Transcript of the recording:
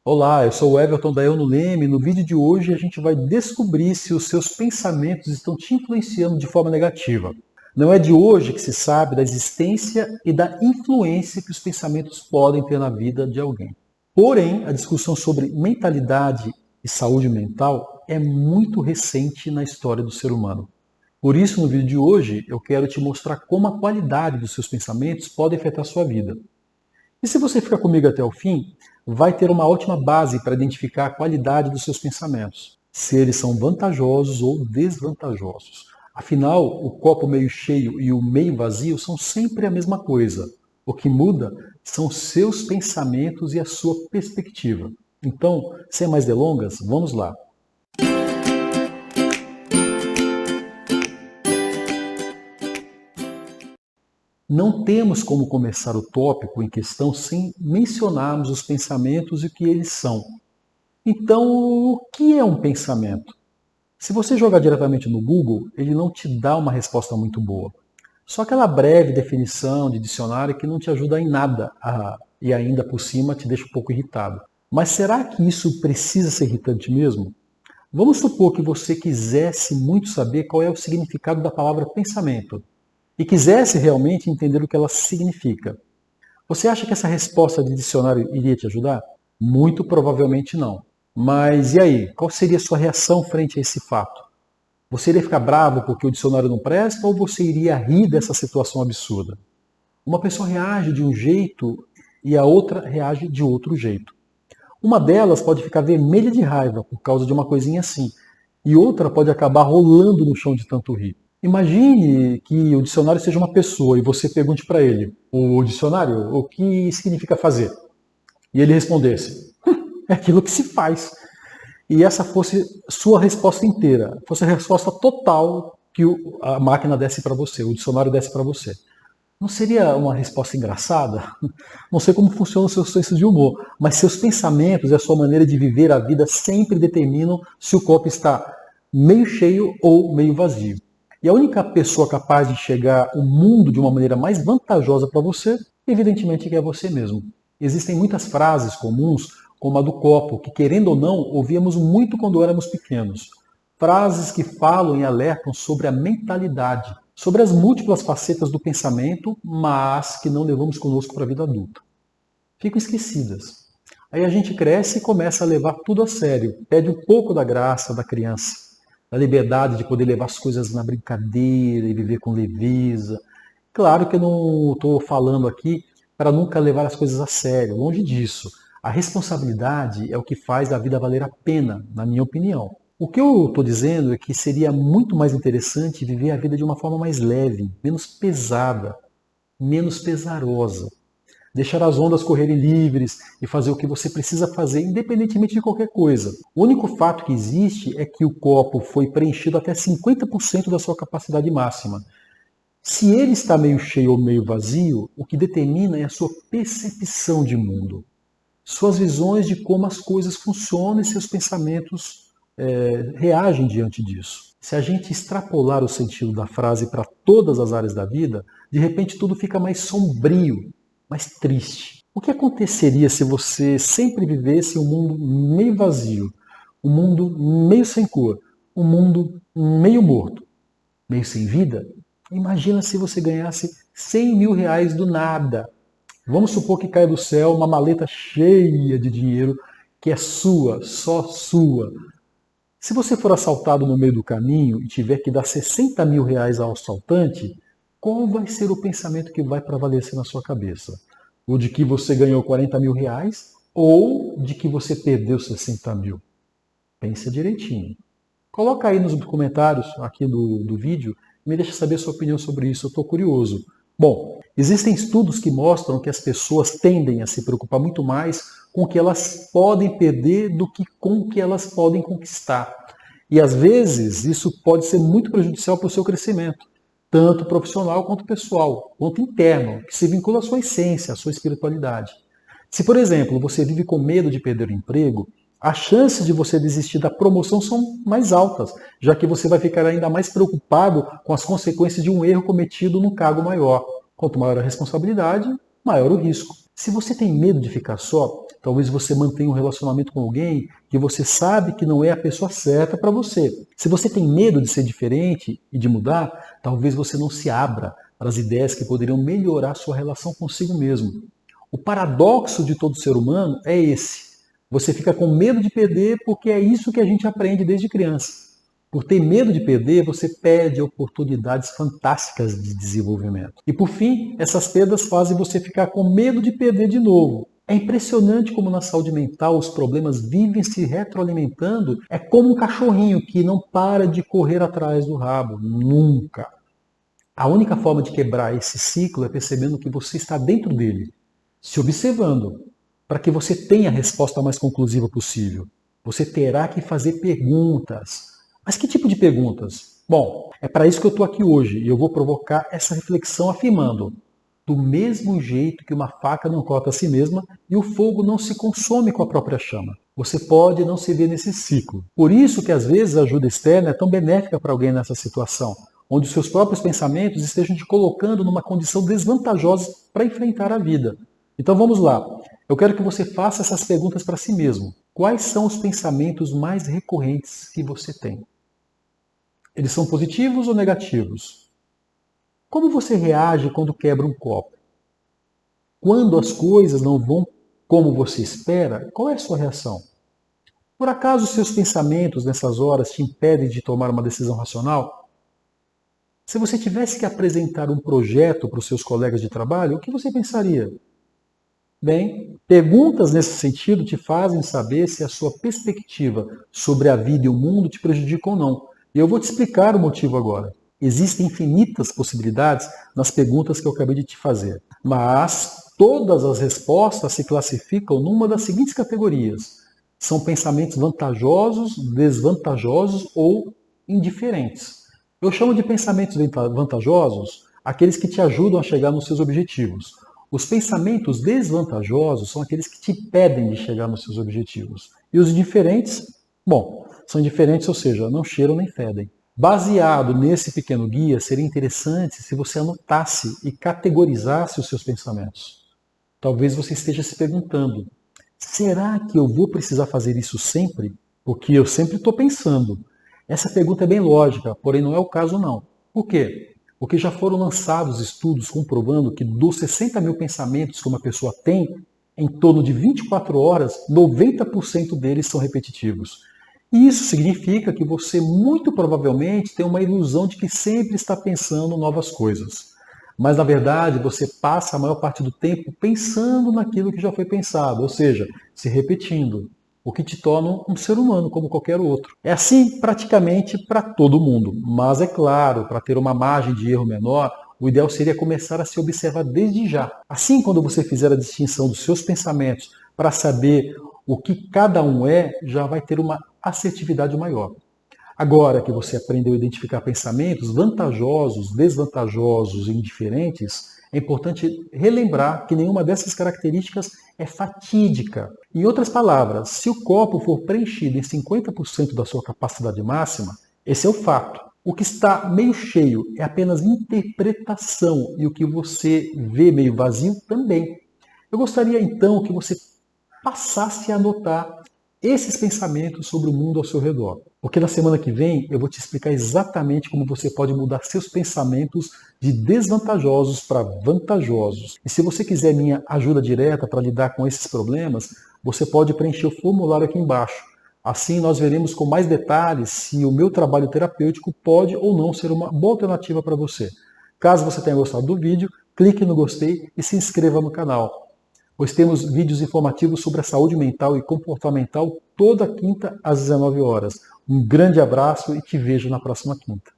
Olá, eu sou o Everton da Eu no Leme. No vídeo de hoje a gente vai descobrir se os seus pensamentos estão te influenciando de forma negativa. Não é de hoje que se sabe da existência e da influência que os pensamentos podem ter na vida de alguém. Porém, a discussão sobre mentalidade e saúde mental é muito recente na história do ser humano. Por isso, no vídeo de hoje, eu quero te mostrar como a qualidade dos seus pensamentos pode afetar a sua vida. E se você ficar comigo até o fim, vai ter uma ótima base para identificar a qualidade dos seus pensamentos, se eles são vantajosos ou desvantajosos. Afinal, o copo meio cheio e o meio vazio são sempre a mesma coisa. O que muda são seus pensamentos e a sua perspectiva. Então, sem mais delongas, vamos lá. Não temos como começar o tópico em questão sem mencionarmos os pensamentos e o que eles são. Então, o que é um pensamento? Se você jogar diretamente no Google, ele não te dá uma resposta muito boa. Só aquela breve definição de dicionário que não te ajuda em nada e ainda por cima te deixa um pouco irritado. Mas será que isso precisa ser irritante mesmo? Vamos supor que você quisesse muito saber qual é o significado da palavra pensamento e quisesse realmente entender o que ela significa. Você acha que essa resposta de dicionário iria te ajudar? Muito provavelmente não. Mas e aí? Qual seria a sua reação frente a esse fato? Você iria ficar bravo porque o dicionário não presta ou você iria rir dessa situação absurda? Uma pessoa reage de um jeito e a outra reage de outro jeito. Uma delas pode ficar vermelha de raiva por causa de uma coisinha assim, e outra pode acabar rolando no chão de tanto rir. Imagine que o dicionário seja uma pessoa e você pergunte para ele: o dicionário, o que significa fazer? E ele respondesse: é aquilo que se faz. E essa fosse sua resposta inteira, fosse a resposta total que a máquina desse para você, o dicionário desse para você. Não seria uma resposta engraçada? Não sei como funciona o seu senso de humor, mas seus pensamentos e a sua maneira de viver a vida sempre determinam se o copo está meio cheio ou meio vazio. E a única pessoa capaz de enxergar o mundo de uma maneira mais vantajosa para você, evidentemente que é você mesmo. Existem muitas frases comuns, como a do copo, que querendo ou não, ouvíamos muito quando éramos pequenos. Frases que falam e alertam sobre a mentalidade, sobre as múltiplas facetas do pensamento, mas que não levamos conosco para a vida adulta. Ficam esquecidas. Aí a gente cresce e começa a levar tudo a sério, perde um pouco da graça da criança, da liberdade de poder levar as coisas na brincadeira e viver com leveza. Claro que eu não estou falando aqui para nunca levar as coisas a sério, longe disso. A responsabilidade é o que faz a vida valer a pena, na minha opinião. O que eu estou dizendo é que seria muito mais interessante viver a vida de uma forma mais leve, menos pesada, menos pesarosa. Deixar as ondas correrem livres e fazer o que você precisa fazer, independentemente de qualquer coisa. O único fato que existe é que o copo foi preenchido até 50% da sua capacidade máxima. Se ele está meio cheio ou meio vazio, o que determina é a sua percepção de mundo, suas visões de como as coisas funcionam e seus pensamentos reagem diante disso. Se a gente extrapolar o sentido da frase para todas as áreas da vida, de repente tudo fica mais sombrio, mais triste. O que aconteceria se você sempre vivesse um mundo meio vazio, um mundo meio sem cor, um mundo meio morto, meio sem vida? Imagina se você ganhasse 100 mil reais do nada. Vamos supor que caia do céu uma maleta cheia de dinheiro que é sua, só sua. Se você for assaltado no meio do caminho e tiver que dar 60 mil reais ao assaltante, qual vai ser o pensamento que vai prevalecer na sua cabeça? O de que você ganhou 40 mil reais ou de que você perdeu 60 mil? Pense direitinho. Coloca aí nos comentários aqui do vídeo e me deixa saber a sua opinião sobre isso, eu estou curioso. Bom, existem estudos que mostram que as pessoas tendem a se preocupar muito mais com o que elas podem perder do que com o que elas podem conquistar. E às vezes isso pode ser muito prejudicial para o seu crescimento, tanto profissional quanto pessoal, quanto interno, que se vincula à sua essência, à sua espiritualidade. Se, por exemplo, você vive com medo de perder o emprego, as chances de você desistir da promoção são mais altas, já que você vai ficar ainda mais preocupado com as consequências de um erro cometido no cargo maior. Quanto maior a responsabilidade, maior o risco. Se você tem medo de ficar só, Talvez você mantenha um relacionamento com alguém que você sabe que não é a pessoa certa para você. Se você tem medo de ser diferente e de mudar, talvez você não se abra para as ideias que poderiam melhorar sua relação consigo mesmo. O paradoxo de todo ser humano é esse. Você fica com medo de perder porque é isso que a gente aprende desde criança. Por ter medo de perder, você perde oportunidades fantásticas de desenvolvimento. E por fim, essas perdas fazem você ficar com medo de perder de novo. É impressionante como na saúde mental os problemas vivem se retroalimentando. É como um cachorrinho que não para de correr atrás do rabo. Nunca. A única forma de quebrar esse ciclo é percebendo que você está dentro dele, se observando, para que você tenha a resposta mais conclusiva possível. Você terá que fazer perguntas. Mas que tipo de perguntas? Bom, é para isso que eu estou aqui hoje e eu vou provocar essa reflexão afirmando: do mesmo jeito que uma faca não corta a si mesma e o fogo não se consome com a própria chama. Você pode não se ver nesse ciclo. Por isso que às vezes a ajuda externa é tão benéfica para alguém nessa situação, onde os seus próprios pensamentos estejam te colocando numa condição desvantajosa para enfrentar a vida. Então vamos lá. Eu quero que você faça essas perguntas para si mesmo. Quais são os pensamentos mais recorrentes que você tem? Eles são positivos ou negativos? Como você reage quando quebra um copo? Quando as coisas não vão como você espera, qual é a sua reação? Por acaso seus pensamentos nessas horas te impedem de tomar uma decisão racional? Se você tivesse que apresentar um projeto para os seus colegas de trabalho, o que você pensaria? Bem, perguntas nesse sentido te fazem saber se a sua perspectiva sobre a vida e o mundo te prejudica ou não. E eu vou te explicar o motivo agora. Existem infinitas possibilidades nas perguntas que eu acabei de te fazer, mas todas as respostas se classificam numa das seguintes categorias. São pensamentos vantajosos, desvantajosos ou indiferentes. Eu chamo de pensamentos vantajosos aqueles que te ajudam a chegar nos seus objetivos. Os pensamentos desvantajosos são aqueles que te impedem de chegar nos seus objetivos. E os indiferentes, bom, são indiferentes, ou seja, não cheiram nem fedem. Baseado nesse pequeno guia, seria interessante se você anotasse e categorizasse os seus pensamentos. Talvez você esteja se perguntando: será que eu vou precisar fazer isso sempre? Porque eu sempre estou pensando. Essa pergunta é bem lógica, porém não é o caso não. Por quê? Porque já foram lançados estudos comprovando que dos 60 mil pensamentos que uma pessoa tem, em torno de 24 horas, 90% deles são repetitivos. E isso significa que você muito provavelmente tem uma ilusão de que sempre está pensando novas coisas. Mas na verdade você passa a maior parte do tempo pensando naquilo que já foi pensado, ou seja, se repetindo, o que te torna um ser humano como qualquer outro. É assim praticamente para todo mundo, mas é claro, para ter uma margem de erro menor, o ideal seria começar a se observar desde já. Assim, quando você fizer a distinção dos seus pensamentos para saber o que cada um é, já vai ter uma assertividade maior. Agora que você aprendeu a identificar pensamentos vantajosos, desvantajosos e indiferentes, é importante relembrar que nenhuma dessas características é fatídica. Em outras palavras, se o copo for preenchido em 50% da sua capacidade máxima, esse é o fato. O que está meio cheio é apenas interpretação e o que você vê meio vazio também. Eu gostaria então que você passasse a anotar esses pensamentos sobre o mundo ao seu redor. Porque na semana que vem eu vou te explicar exatamente como você pode mudar seus pensamentos de desvantajosos para vantajosos. E se você quiser minha ajuda direta para lidar com esses problemas, você pode preencher o formulário aqui embaixo. Assim nós veremos com mais detalhes se o meu trabalho terapêutico pode ou não ser uma boa alternativa para você. Caso você tenha gostado do vídeo, clique no gostei e se inscreva no canal, pois temos vídeos informativos sobre a saúde mental e comportamental toda quinta às 19 horas. Um grande abraço e te vejo na próxima quinta.